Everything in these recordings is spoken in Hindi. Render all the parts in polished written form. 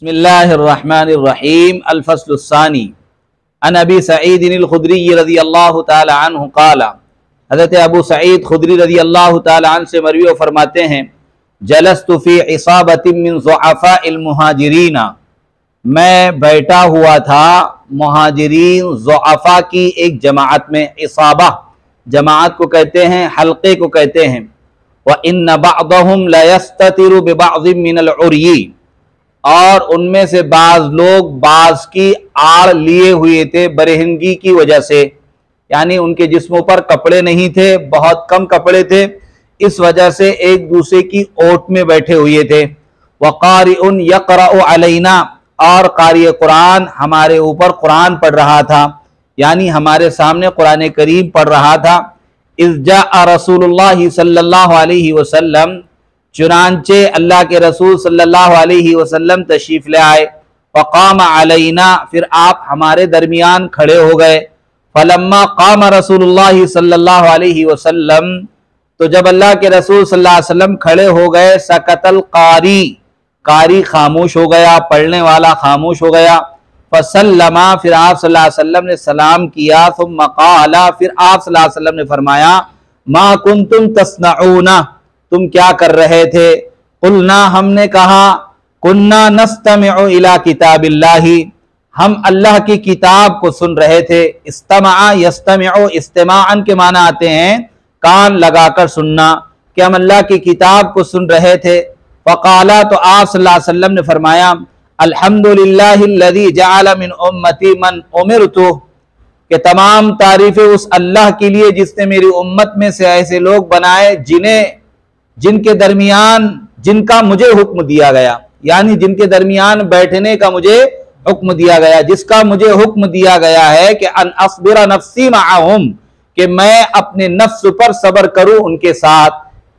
बिस्मिल्लाहिर्रहमानिर्रहीम अल-फ़स्लुस्सानी अन अबी सईद अल-खुदरी रज़ियल्लाहु तआला अन्हु क़ाला। हज़रत अबू सईद खुदरी रज़ियल्लाहु तआला अन्हु से मरवी फरमाते हैं, जलस्तु फ़ी इसाबतिन मिन ज़ुअफ़ाइल मुहाजिरीना, मैं बैठा हुआ था मुहाजिरीन ज़ुअफ़ा की एक जमाअत में। इसाबा जमाअत को कहते हैं, हल्के को कहते हैं। व इन्न बअदहुम लयस्ततिरु बिबअज़िम मिनल उर्यी, और उनमें से बाज लोग बाज की आड़ लिए हुए थे बरहनगी की वजह से, यानी उनके जिस्मों पर कपड़े नहीं थे, बहुत कम कपड़े थे, इस वजह से एक दूसरे की ओट में बैठे हुए थे। वक़ारिउन यक़रअु अलैना, और क़ारी कुरान हमारे ऊपर कुरान पढ़ रहा था, यानी हमारे सामने कुरान करीम पढ़ रहा था। इज़ जाअ रसूलुल्लाह सल्लल्लाहु अलैहि वसल्लम, चुनांचे अल्लाह के रसूल सल्लल्लाहु अलैहि वसल्लम तशरीफ ले आए। फ़क़ाम अलैना, फिर आप हमारे दरमियान खड़े हो गए। फलम्मा क़ाम रसूलुल्लाह सल्लल्लाहु अलैहि वसल्लम, तो जब अल्लाह के रसूल सल्लल्लाहु अलैहि वसल्लम खड़े हो गए, सकतल क़ारी, कारी खामोश हो गया, पढ़ने वाला खामोश हो गया। फसल्लमा, फिर आप सल्लल्लाहु अलैहि वसल्लम ने सलाम किया। सुम्मा क़ाला, फिर आप सल्लल्लाहु अलैहि वसल्लम ने फरमाया, मा कुंतुम तस्नऊना, तुम क्या कर रहे थे? कुलना, हमने कहा, कुन्ना नस्तमिउ इला किताबिल्लाही, हम अल्लाह की किताब को सुन रहे थे। इस्तमा यस्तमिउ, इस्तिमाअन के माना आते हैं कान लगाकर सुनना, कि हम अल्लाह की किताब को सुन रहे थे। फ़क़ाला, तो आप सल्लल्लाहु अलैहि वसल्लम ने फरमाया, अल्हम्दुलिल्लाहिल्लज़ी जअल मिन उम्मती मन उमिरतु, कि तमाम तारीफें उस अल्लाह के लिए जिसने मेरी उम्मत में से ऐसे लोग बनाए जिनके दरमियान जिनका मुझे हुक्म दिया गया, यानी जिनके दरमियान बैठने का मुझे हुक्म दिया गया, जिसका मुझे हुक्म दिया गया है कि अन अस्बिरा नफ्सी माअहुम, कि मैं अपने नफ्स पर सब्र करूं उनके साथ,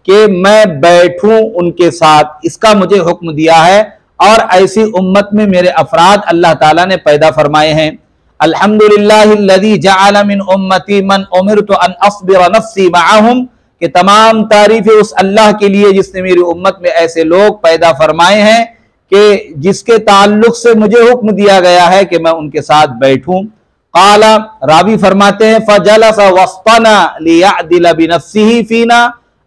कि मैं बैठूं उनके साथ, इसका मुझे हुक्म दिया है। और ऐसी उम्मत में मेरे अफराद अल्लाह ताला ने पैदा फरमाए हैं। अल्हम्दुलिल्लाहिल्लज़ी जअल मिन उम्मती मन उमिरतु अन अस्बिरा नफ्सी माअहुम, कि तमाम तारीफें उस अल्लाह के लिए जिसने मेरी उम्मत में ऐसे लोग पैदा फरमाए हैं कि जिसके ताल्लुक से मुझे हुक्म दिया गया है कि मैं उनके साथ बैठूं। काला, रावी फरमाते हैं, फजलस वस्तना लियअदिल बिनफ्सिही फीना,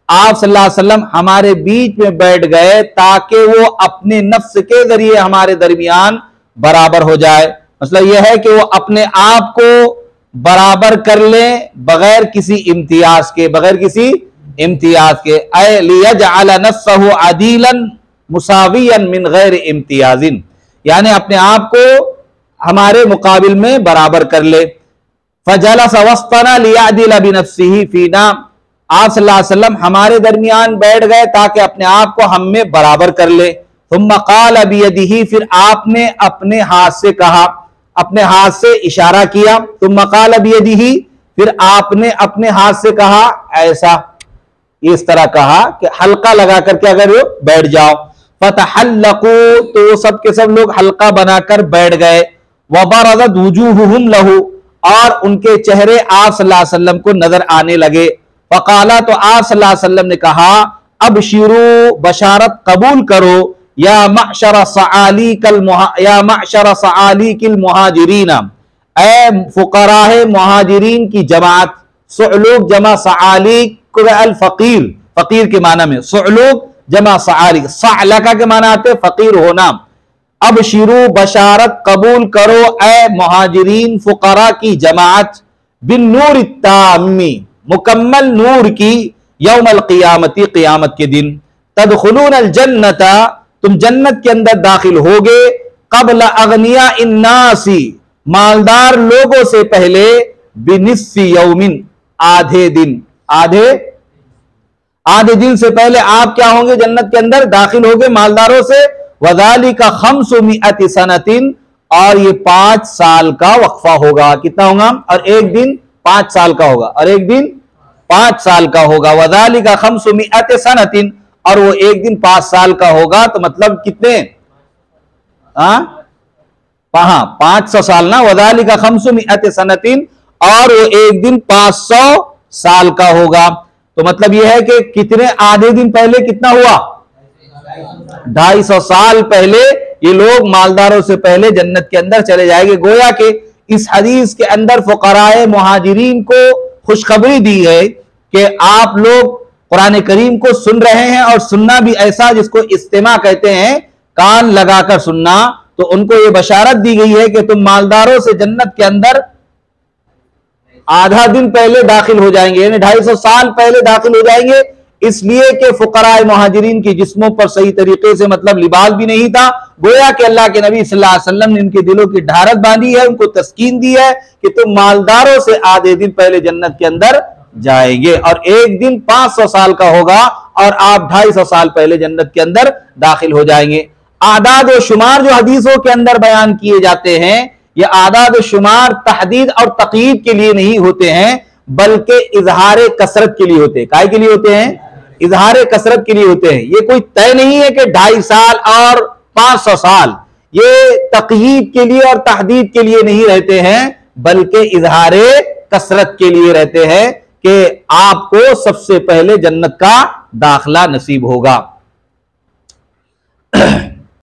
आप सल्लल्लाहु अलैहि वसल्लम हमारे बीच में बैठ गए ताकि वो अपने नफ्स के जरिए हमारे दरमियान बराबर हो जाए। मतलब यह है कि वो अपने आप को बराबर कर ले बगैर किसी इम्तियाज के, बगैर किसी इम्तियाज के। ऐ लियजअल नफ्सहु अदीलन मुसावियन मिन गैर इम्तियाजिन, यानी अपने आप को हमारे मुकाबिल में बराबर कर ले। फजलस वस्तना लियअदिल बिनफ्सिही फीना, आप सल्लल्लाहु अलैहि वसल्लम हमारे दरमियान बैठ गए ताकि अपने आप को हम में बराबर कर ले। थुम्मा क़ाल बियदिही, फिर आपने अपने हाथ से कहा, अपने हाथ से इशारा किया। तुम मकाल बियदिही, फिर आपने अपने हाथ से कहा, ऐसा इस तरह कहा कि हल्का लगा करके अगर बैठ जाओ। फतहल्लकू, तो सब के सब लोग हल्का बनाकर बैठ गए। वबरज़त वुजूहुहुम लहू, और उनके चेहरे आप सल्लल्लाहु अलैहि वसल्लम को नजर आने लगे। फकाला, तो आप सल्लल्लाहु अलैहि वसल्लम ने कहा, अबशिरू, बशारत कबूल करो, या मअशर सआलिकिल मुहाजिरीना, ऐ फुकराए मुहाजिरीन की जमात। सुअलूक जमा सआलिक, अल फकीर, फकीर के माना में, सुअलूक जमा सआलिक, सअलका के माना आते फकीर होना। अब शिरू, बशारत कबूल करो, ऐ मुहाजिरीन फुकरा की जमात, बिन नूर ताम्मी, मुकम्मल नूर की, यौमल क़ियामती, क़ियामत के दिन। तदखुलूनल जन्नता, तुम जन्नत के अंदर दाखिल होगे, क़ब्ल अग़निया इन्नासी, मालदार लोगों से पहले, बिनिस्फ़ी यौमिन, आधे दिन, आधे दिन से पहले आप क्या होंगे? जन्नत के अंदर दाखिल होगे मालदारों से। वज़ालिका खम्सुमिअति सनतिन, और ये 5 साल का वक्फा होगा। कितना होगा? और एक दिन 5 साल का होगा, और एक दिन 5 साल का होगा। वज़ालिका खम्सुमिअति सनतिन, और वो एक दिन 5 साल का होगा, तो मतलब कितने? 500 साल ना। वज़ालिका खम्सुमिअति सनतिन, और वो एक दिन 500 साल का होगा। तो मतलब यह है कि कितने आधे दिन पहले कितना हुआ? 250 साल पहले ये लोग मालदारों से पहले जन्नत के अंदर चले जाएंगे। गोया के इस हदीस के अंदर फुकराए मुहाजिरीन को खुशखबरी दी है कि आप लोग कुरान करीम को सुन रहे हैं, और सुनना भी ऐसा जिसको इस्तिमा कहते हैं, कान लगाकर सुनना। तो उनको ये बशारत दी गई है कि तुम मालदारों से जन्नत के अंदर आधा दिन पहले दाखिल हो जाएंगे, यानी 250 साल पहले दाखिल हो जाएंगे। इसलिए कि फुकराए मुहाजिरीन की जिस्मों पर सही तरीके से मतलब लिबास भी नहीं था। गोया कि अल्लाह के नबी सल्लल्लाहु अलैहि वसल्लम ने इनके दिलों की ढारत बांधी है, उनको तस्कीन दी है कि तुम मालदारों से आधे दिन पहले जन्नत के अंदर जाएंगे, और एक दिन 500 साल का होगा और आप 250 साल पहले जन्नत के अंदर दाखिल हो जाएंगे। आदाद और शुमार जो हदीसों के अंदर बयान किए जाते हैं, ये आदाद और शुमार तहदीद और तक़यीद के लिए नहीं होते हैं, बल्कि इजहार कसरत के लिए होते हैं। काय के लिए होते हैं? इजहार कसरत के लिए होते हैं। ये कोई तय नहीं है कि 2.5 साल और 500 साल, ये तक़यीद के लिए और तहदीद के लिए नहीं रहते हैं, बल्कि इजहार कसरत के लिए रहते हैं कि आपको सबसे पहले जन्नत का दाखिला नसीब होगा।